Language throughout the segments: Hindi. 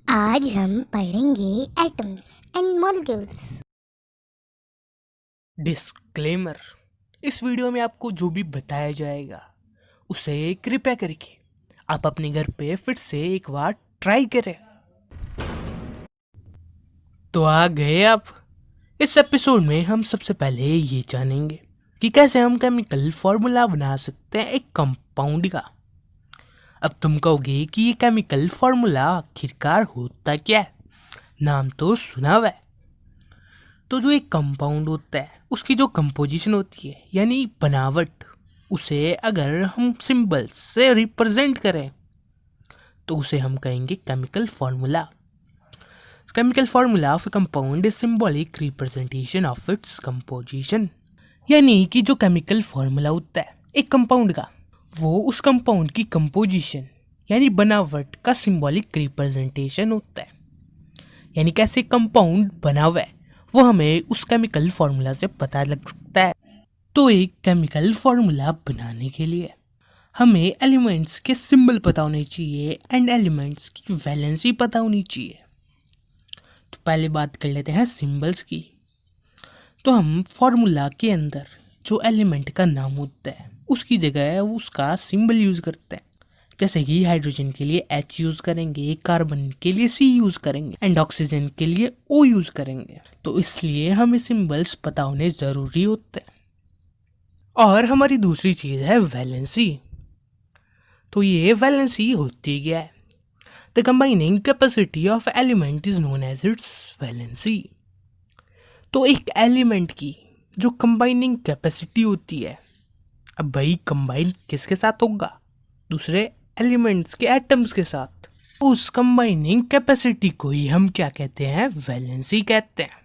आज हम पढ़ेंगे एटम्स एंड मॉलिक्यूल्स। डिस्क्लेमर। इस वीडियो में आपको जो भी बताया जाएगा उसे कृपया करके आप अपने घर पे फिर से एक बार ट्राई करें। तो आ गए आप। इस एपिसोड में हम सबसे पहले ये जानेंगे कि कैसे हम केमिकल फॉर्मूला बना सकते हैं एक कंपाउंड का। अब तुम कहोगे कि ये केमिकल फॉर्मूला आखिरकार होता क्या है, नाम तो सुना हुआ है। तो जो एक कंपाउंड होता है उसकी जो कंपोजिशन होती है यानी बनावट, उसे अगर हम सिंबल्स से रिप्रेजेंट करें तो उसे हम कहेंगे chemical formula. Chemical formula of A compound is symbolic representation of its composition. यानी कि जो केमिकल फार्मूला होता है एक कंपाउंड का, वो उस कंपाउंड की कंपोजिशन यानी बनावट का सिंबॉलिक रिप्रेजेंटेशन होता है। यानी कैसे कंपाउंड बना हुआ है वो हमें उस केमिकल फार्मूला से पता लग सकता है। तो एक केमिकल फार्मूला बनाने के लिए हमें एलिमेंट्स के सिंबल पता होने चाहिए एंड एलिमेंट्स की वैलेंसी पता होनी चाहिए। तो पहले बात कर लेते हैं सिंबल्स की। तो हम फार्मूला के अंदर जो एलिमेंट का नाम होता है उसकी जगह उसका सिंबल यूज़ करते हैं। जैसे कि हाइड्रोजन के लिए H यूज़ करेंगे, कार्बन के लिए C यूज़ करेंगे एंड ऑक्सीजन के लिए O यूज़ करेंगे। तो इसलिए हमें सिंबल्स पता होने ज़रूरी होते हैं। और हमारी दूसरी चीज़ है वैलेंसी। तो ये वैलेंसी होती क्या है? The combining capacity of element is known as its valency. तो एक एलिमेंट की जो कंबाइनिंग कैपेसिटी होती है, अब भाई कंबाइन किसके साथ होगा? दूसरे एलिमेंट्स के एटम्स के साथ। उस कंबाइनिंग कैपेसिटी को ही हम क्या कहते हैं? वैलेंसी कहते हैं।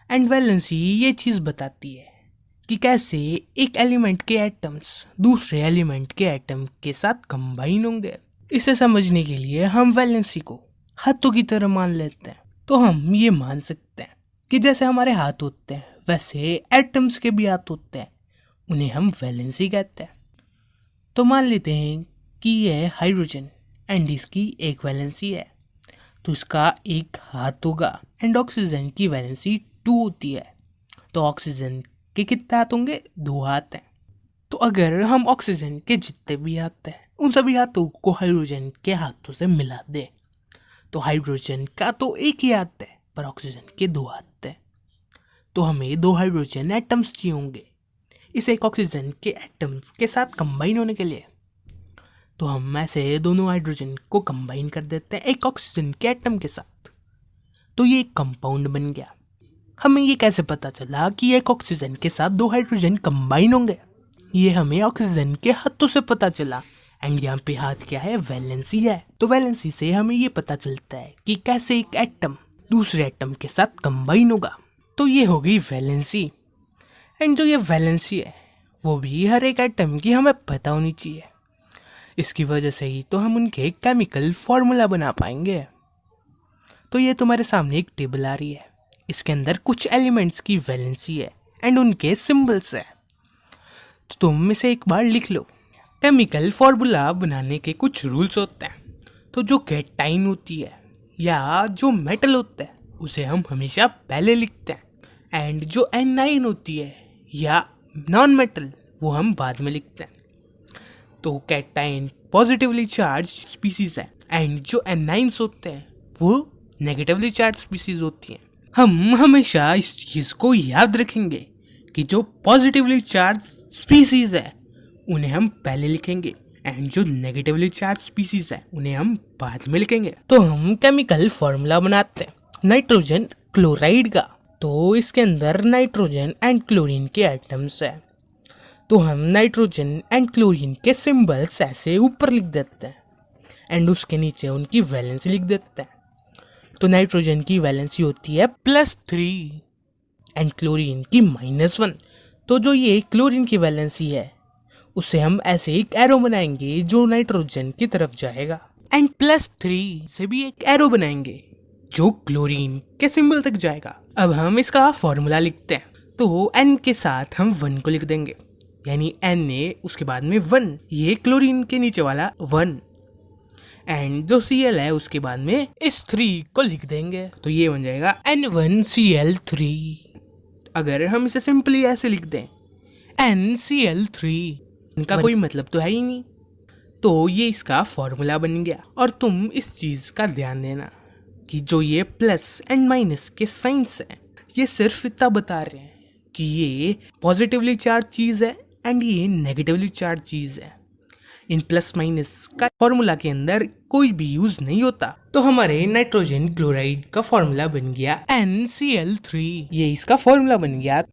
एंड वैलेंसी ये चीज़ बताती है कि कैसे एक एलिमेंट के एटम्स दूसरे एलिमेंट के एटम के साथ कंबाइन होंगे। इसे समझने के लिए हम वैलेंसी को हाथों की तरह मान लेते हैं। तो हम ये मान सकते हैं कि जैसे हमारे हाथ होते हैं वैसे एटम्स के भी हाथ होते हैं, उन्हें हम वैलेंसी कहते हैं। तो मान लेते हैं कि यह हाइड्रोजन एंड इसकी एक वैलेंसी है, तो इसका एक हाथ होगा। एंड ऑक्सीजन की वैलेंसी 2 होती है, तो ऑक्सीजन के कितने हाथ होंगे? 2 हाथ हैं। तो अगर हम ऑक्सीजन के जितने भी हाथ हैं उन सभी हाथों को हाइड्रोजन के हाथों से मिला दें तो हाइड्रोजन का तो एक ही हाथ है पर ऑक्सीजन के 2 हाथ हैं। तो हमें 2 हाइड्रोजन एटम्स चाहिए होंगे इस एक ऑक्सीजन के एटम के साथ कंबाइन होने के लिए। तो हम ऐसे दोनों हाइड्रोजन को कंबाइन कर देते हैं एक ऑक्सीजन के एटम के साथ, तो ये एक कंपाउंड बन गया। हमें ये कैसे पता चला कि एक ऑक्सीजन के साथ 2 हाइड्रोजन कंबाइन होंगे? ये हमें ऑक्सीजन के हाथों से पता चला। एंड यहाँ पे हाथ क्या है? वैलेंसी है। तो वैलेंसी से हमें ये पता चलता है कि कैसे एक एटम दूसरे एटम के साथ कंबाइन होगा। तो ये हो गई वैलेंसी। एंड जो ये वैलेंसी है वो भी हर एक एटम की हमें पता होनी चाहिए। इसकी वजह से ही तो हम उनके केमिकल फॉर्मूला बना पाएंगे। तो ये तुम्हारे सामने एक टेबल आ रही है, इसके अंदर कुछ एलिमेंट्स की वैलेंसी है एंड उनके सिंबल्स है। तो तुम इसे एक बार लिख लो। केमिकल फॉर्मूला बनाने के कुछ रूल्स होते हैं। तो जो कैटाइन होती है या जो मेटल होता है उसे हम हमेशा पहले लिखते हैं। एंड जो एनाइन होती है या नॉन मेटल वो हम बाद में लिखते हैं। तो कैटाइन पॉजिटिवली चार्ज स्पीसीज है एंड जो एनाइंस होते हैं वो नेगेटिवली चार्ज स्पीसीज होती हैं। हम हमेशा इस चीज़ को याद रखेंगे कि जो पॉजिटिवली चार्ज स्पीसीज है उन्हें हम पहले लिखेंगे एंड जो नेगेटिवली चार्ज स्पीसीज है उन्हें हम बाद में लिखेंगे। तो हम केमिकल फॉर्मूला बनाते हैं नाइट्रोजन क्लोराइड का। तो इसके अंदर नाइट्रोजन एंड क्लोरीन के एटम्स है, तो हम नाइट्रोजन एंड क्लोरीन के सिंबल्स ऐसे ऊपर लिख देते हैं एंड उसके नीचे उनकी वैलेंसी लिख देते हैं। तो नाइट्रोजन की वैलेंसी होती है +3 एंड क्लोरीन की -1। तो जो ये क्लोरीन की वैलेंसी है उसे हम ऐसे एक एरो बनाएंगे जो नाइट्रोजन की तरफ जाएगा एंड +3 से भी एक एरो बनाएंगे जो क्लोरीन के सिंबल तक जाएगा। अब हम इसका फॉर्मूला लिखते हैं। तो N के साथ हम 1 को लिख देंगे, यानी Na उसके बाद में 1, ये क्लोरीन के नीचे वाला 1 एंड जो Cl है उसके बाद में इस 3 को लिख देंगे, तो ये बन जाएगा N1Cl3। अगर हम इसे सिंपली ऐसे लिख दें NCl3, इनका कोई मतलब तो है ही नहीं, तो ये इसका फॉर्मूला बन गया। और तुम इस चीज का ध्यान देना कि जो ये प्लस एंड माइनस के साइंस है, ये सिर्फ इतना बता रहे हैं कि ये पॉजिटिवली चार्ज चीज है एंड ये नेगेटिवली चार्ज चीज है। इन प्लस माइनस का फॉर्मूला के अंदर कोई भी यूज नहीं होता। तो हमारे नाइट्रोजन क्लोराइड का फॉर्मूला बन गया NCl3, ये इसका फॉर्मूला बन गया।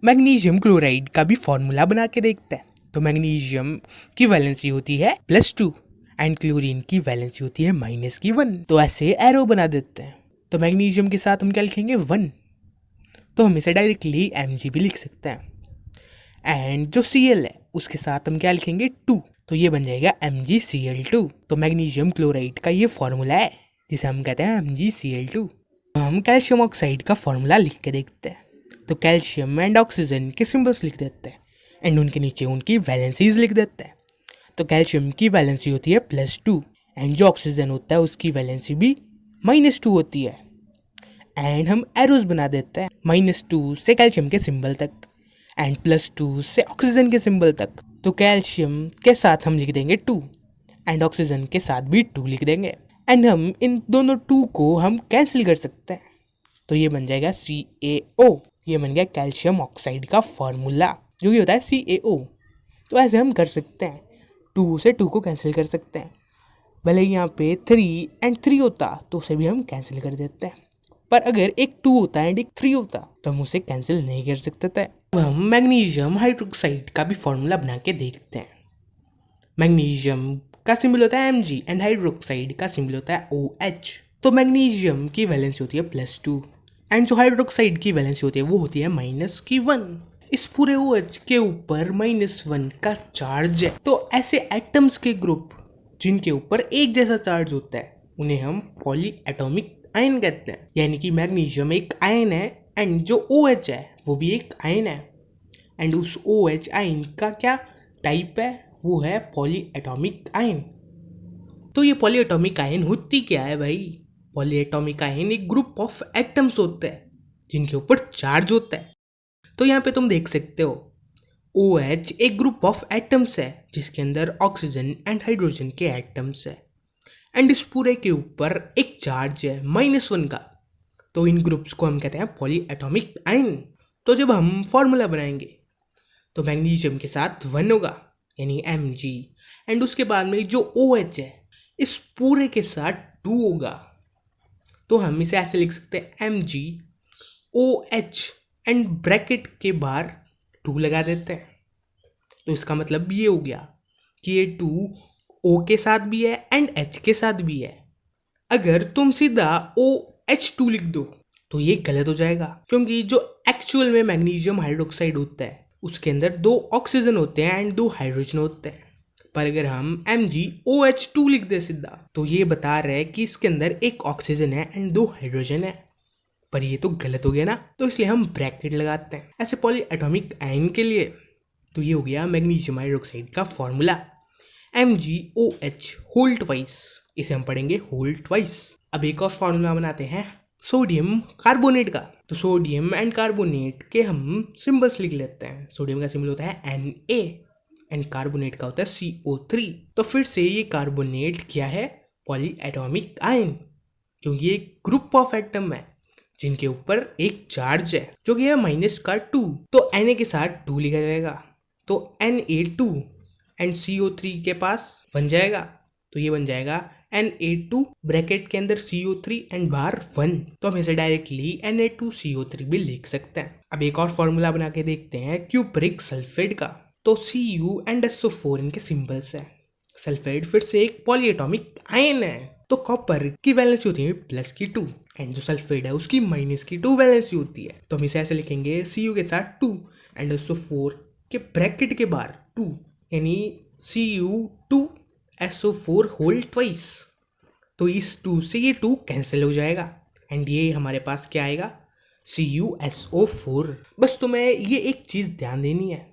मैग्नीशियम क्लोराइड का भी फॉर्मूला बना के देखते हैं। तो मैग्नीशियम की वैलेंसी होती है +2 एंड क्लोरीन की वैलेंसी होती है -1। तो ऐसे एरो बना देते हैं। तो मैग्नीशियम के साथ हम क्या लिखेंगे 1, तो हम इसे डायरेक्टली Mg भी लिख सकते हैं। एंड जो Cl है उसके साथ हम क्या लिखेंगे 2, तो ये बन जाएगा MgCl2। तो मैग्नीशियम क्लोराइड का ये फॉर्मूला है जिसे हम कहते हैं MgCl2। तो हम कैल्शियम ऑक्साइड का फॉर्मूला लिख के देखते हैं। तो कैल्शियम एंड ऑक्सीजन के सिंबल्स लिख देते हैं एंड उनके नीचे उनकी वैलेंसीज लिख देते हैं। तो कैल्शियम की वैलेंसी होती है +2 एंड जो ऑक्सीजन होता है उसकी वैलेंसी भी -2 होती है। एंड हम एरोज बना देते हैं -2 से कैल्शियम के सिंबल तक एंड +2 से ऑक्सीजन के सिंबल तक। तो कैल्शियम के साथ हम लिख देंगे 2 एंड ऑक्सीजन के साथ भी 2 लिख देंगे एंड हम इन दोनों 2 को हम कैंसिल कर सकते हैं। तो ये बन जाएगा CaO। ये बन गया कैल्शियम ऑक्साइड का फॉर्मूला जो कि होता है CaO। तो ऐसे हम कर सकते हैं, 2 से 2 को कैंसिल कर सकते हैं। भले ही यहाँ पे 3 एंड 3 होता तो उसे भी हम कैंसिल कर देते हैं, पर अगर एक 2 होता एंड एक 3 होता तो हम उसे कैंसिल नहीं कर सकते थे। अब हम मैग्नीशियम हाइड्रोक्साइड का भी फॉर्मूला बना के देखते हैं। मैग्नीशियम का सिंबल होता है Mg एंड हाइड्रोक्साइड का सिंबल होता है OH। तो मैग्नीशियम की वैलेंसी होती है +2 एंड जो हाइड्रोक्साइड की वैलेंसी होती है वो होती है -1। इस पूरे OH के ऊपर -1 का चार्ज है। तो ऐसे एटम्स के ग्रुप जिनके ऊपर एक जैसा चार्ज होता है उन्हें हम पॉली एटॉमिक आयन कहते हैं। यानी कि मैग्नीशियम एक आयन है एंड जो OH है वो भी एक आयन है एंड उस OH आयन का क्या टाइप है, वो है पॉली एटॉमिक आयन। तो ये पॉली एटॉमिक आयन होती क्या है भाई? पॉली एटॉमिक आयन एक ग्रुप ऑफ एटम्स होते हैं जिनके ऊपर चार्ज होता है। तो यहाँ पे तुम देख सकते हो OH एक ग्रुप ऑफ एटम्स है जिसके अंदर ऑक्सीजन एंड हाइड्रोजन के एटम्स है एंड इस पूरे के ऊपर एक चार्ज है -1 का। तो इन ग्रुप्स को हम कहते हैं पॉली एटॉमिक आयन। तो जब हम फॉर्मूला बनाएंगे तो मैग्नीशियम के साथ 1 होगा यानी Mg एंड उसके बाद में जो OH है इस पूरे के साथ 2 होगा। तो हम इसे ऐसे लिख सकते हैं MgOH एंड ब्रैकेट के बाहर 2 लगा देते हैं। तो इसका मतलब ये हो गया कि ये 2 O के साथ भी है एंड H के साथ भी है। अगर तुम सीधा OH2 लिख दो तो ये गलत हो जाएगा, क्योंकि जो एक्चुअल में मैग्नीशियम हाइड्रोक्साइड होता है उसके अंदर 2 ऑक्सीजन होते हैं एंड 2 हाइड्रोजन होते हैं। पर अगर हम MgOH2 लिख दे सीधा तो ये बता रहा है कि इसके अंदर एक ऑक्सीजन है एंड 2 हाइड्रोजन है, पर ये तो गलत हो गया ना। तो इसलिए हम ब्रैकेट लगाते हैं ऐसे पॉली एटॉमिक आयन के लिए। तो ये हो गया मैग्नीशियम हाइड्रोक्साइड का फॉर्मूला MgOH होल ट्वाइस। इसे हम पढ़ेंगे होल ट्वाइस। अब एक और फॉर्मूला बनाते हैं सोडियम कार्बोनेट का। तो सोडियम एंड कार्बोनेट के हम सिंबल्स लिख लेते हैं। सोडियम का सिंबल होता है Na एंड कार्बोनेट का होता है CO3। तो फिर से ये कार्बोनेट क्या है? पॉली एटॉमिक आयन, क्योंकि ये ग्रुप ऑफ एटम है जिनके ऊपर एक चार्ज है जो कि है -2। तो Na के साथ 2 लिखा जाएगा, तो Na2 एंड CO3 के पास बन जाएगा। तो ये बन जाएगा Na2 ब्रैकेट के अंदर CO3 एंड बाहर 1। तो हम इसे डायरेक्टली Na2CO3 भी लिख सकते हैं। अब एक और फॉर्मूला बना के देखते हैं क्यूपरिक सल्फेट का। तो Cu एंड SO4 इनके सिंबल्स है। सल्फेट फिर से एक पॉलीएटॉमिक आयन है। तो कॉपर की वैलेंसी होती है +2 एंड जो सल्फेट है उसकी -2 वैलेंसी होती है। तो हम इसे ऐसे लिखेंगे Cu के साथ 2 एंड SO4 के ब्रैकेट के बाहर 2 यानी Cu2SO4 होल ट्वाइस। तो इस 2 से ये 2 कैंसिल हो जाएगा एंड ये हमारे पास क्या आएगा CuSO4। बस तुम्हें ये एक चीज़ ध्यान देनी है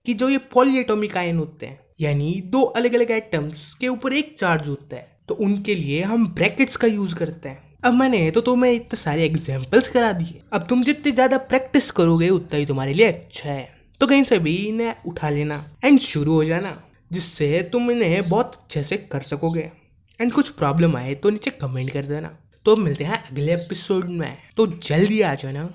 कि जो ये पॉलीएटॉमिक आयन होते हैं यानी 2 अलग अलग एटम्स के ऊपर एक चार्ज होता है, तो उनके लिए हम ब्रैकेट्स का यूज करते हैं। अब मैंने तो तुम्हें इतने सारे एग्जाम्पल्स करा दिए, अब तुम जितनी ज्यादा प्रैक्टिस करोगे उतना ही तुम्हारे लिए अच्छा है। तो कहीं से भी इन्हें उठा लेना एंड शुरू हो जाना, जिससे तुम इन्हें बहुत अच्छे से कर सकोगे। एंड कुछ प्रॉब्लम आए तो नीचे कमेंट कर देना। तो मिलते हैं अगले एपिसोड में, तो जल्दी आ जाना।